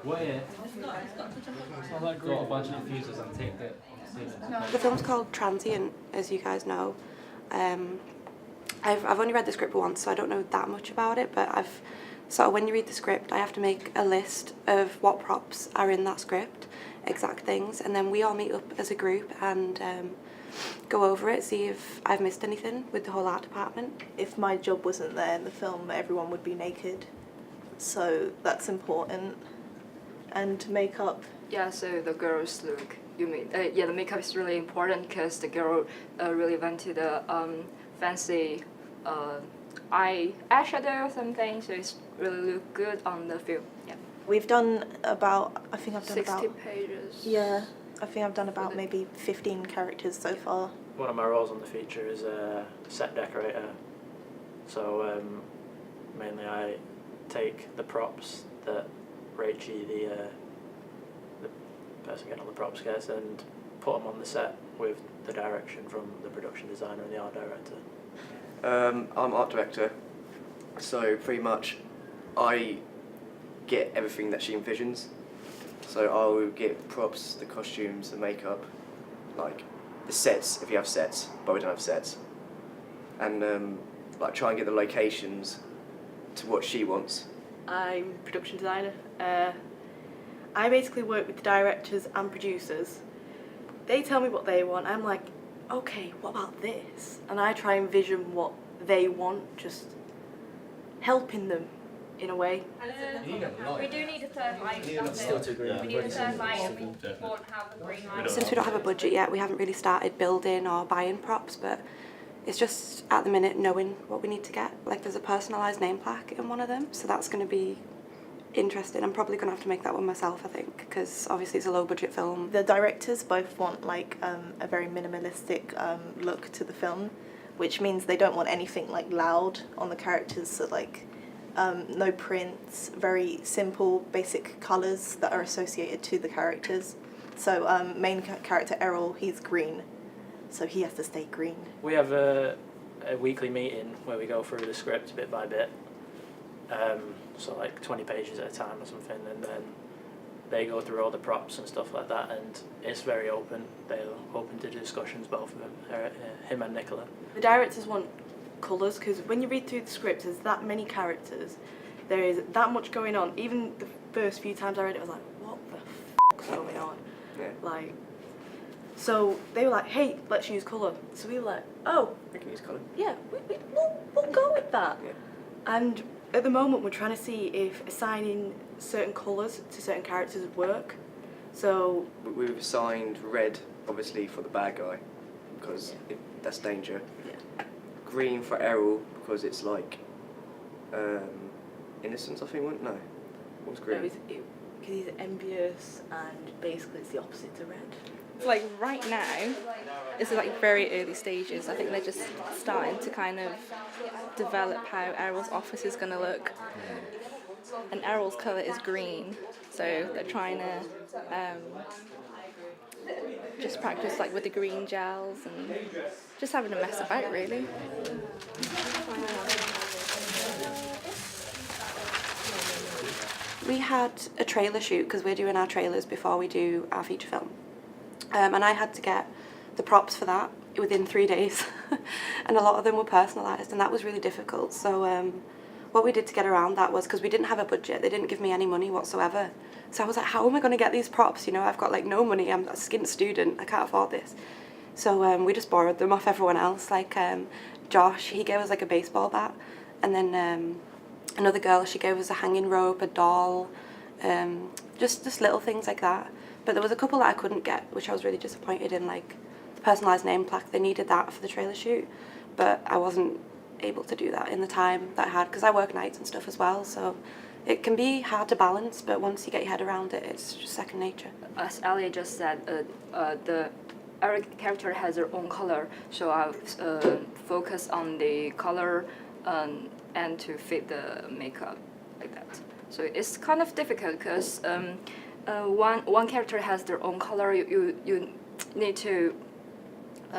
Got a bunch of diffusers and taped it. The film's called Transient, as you guys know. I've only read the script once, so I don't know that much about it, but I've sort of, when you read the script, I have to make a list of what props are in that script, exact things, and then we all meet up as a group and go over it, see if I've missed anything with the whole art department. If my job wasn't there in the film, everyone would be naked, so that's important. And makeup. Yeah, so the girls look. You mean yeah, the makeup is really important because the girl really went to the fancy eyeshadow or something, so it's really look good on the film. Yeah. We've done about, I think I've done 60 about pages. Yeah, I think I've done about maybe 15 characters so far. One of my roles on the feature is a set decorator, so mainly I take the props that Rachie, the person getting all the props, gets and put them on the set with the direction from the production designer and the art director. I'm art director, so pretty much I get everything that she envisions. So I will get props, the costumes, the makeup, like the sets if you have sets, but we don't have sets, and like try and get the locations to what she wants. I'm production designer. I basically work with the directors and producers. They tell me what they want. I'm like, okay, what about this? And I try and vision what they want, just helping them in a way. We do need a third light. We need a third light and we won't have a green light. Since we don't have a budget yet, we haven't really started building or buying props, but it's just at the minute knowing what we need to get. Like there's a personalised name plaque in one of them, so that's going to be interesting. I'm probably going to have to make that one myself, I think, because obviously it's a low budget film. The directors both want like a very minimalistic look to the film, which means they don't want anything like loud on the characters, so like no prints, very simple basic colours that are associated to the characters. So main character Errol, he's green, so he has to stay green. We have a weekly meeting where we go through the script bit by bit, so like 20 pages at a time or something, and then they go through all the props and stuff like that, and it's very open. They're open to discussions, both of them, him and Nicola. The directors want colours, because when you read through the script, there's that many characters, there is that much going on. Even the first few times I read it, I was like, what the f***'s going on? Yeah. Like, so they were like, hey, let's use colour. So we were like, oh, We can use colour. yeah, we'll go with that. Yeah. And at the moment, we're trying to see if assigning certain colours to certain characters would work. So We've assigned red, obviously, for the bad guy, because that's danger. yeah. Green for Errol, because it's like innocence, I think. No, what was green? Because he's envious, and basically it's the opposite to red. Like right now, it's like very early stages. I think they're just starting to kind of develop how Errol's office is going to look. And Errol's colour is green, so they're trying to just practice like with the green gels and just having a mess about really. We had a trailer shoot because we're doing our trailers before we do our feature film. And I had to get the props for that within 3 days. And a lot of them were personalised, and that was really difficult. So what we did to get around that was, because we didn't have a budget, they didn't give me any money whatsoever. So I was like, how am I going to get these props? You know, I've got like no money, I'm a skint student, I can't afford this. So we just borrowed them off everyone else. Like Josh, he gave us like a baseball bat. And then another girl, she gave us a hanging rope, a doll, just little things like that. But there was a couple that I couldn't get, which I was really disappointed in, like the personalised name plaque. They needed that for the trailer shoot, but I wasn't able to do that in the time that I had, because I work nights and stuff as well, so it can be hard to balance, but once you get your head around it, it's just second nature. As Ali just said, every character has their own color, so I've focused on the color and to fit the makeup like that. So it's kind of difficult because one character has their own color. You need to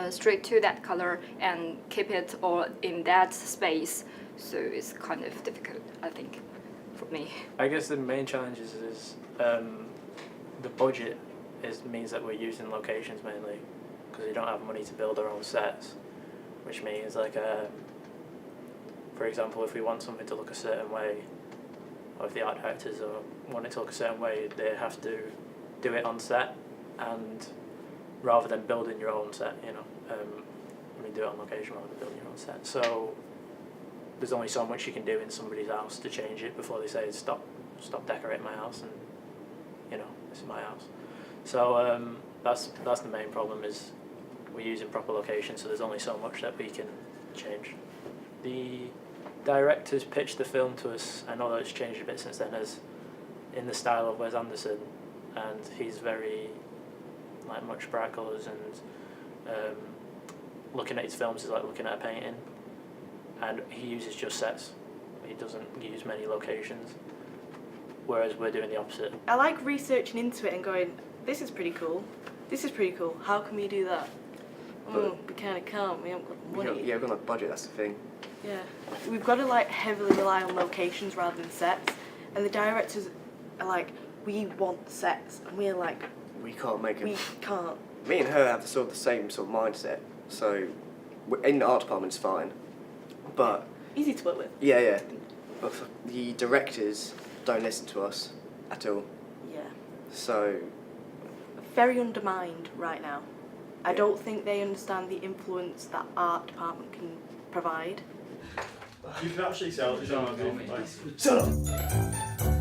stick to that color and keep it all in that space. So it's kind of difficult, I think. for me. I guess the main challenge is the budget means that we're using locations mainly because we don't have money to build our own sets, which means like for example, if we want something to look a certain way, or if the art directors want it to look a certain way, they have to do it on set, and rather than building your own set, you know, do it on location rather than building your own set. So there's only so much you can do in somebody's house to change it before they say stop decorating my house, and you know, this is my house. So that's the main problem, is we're using proper locations, so there's only so much that we can change. The directors pitched the film to us, I know that it's changed a bit since then, as in the style of Wes Anderson, and he's very like much bright colours, and looking at his films is like looking at a painting, and he uses just sets. He doesn't use many locations, whereas we're doing the opposite. I like researching into it and going, this is pretty cool, this is pretty cool, how can we do that? We kind of can't, we haven't got money. We've got no budget, that's the thing. Yeah, we've got to like heavily rely on locations rather than sets, and the directors are like, we want sets, and we're like, we can't make it. We can't. Me and her have the same sort of mindset, so in the art department it's fine, but easy to work with. yeah, but the directors don't listen to us at all. Yeah. So Very undermined right now. I don't think they understand the influence that art department can provide. You can actually sell it. Shut up.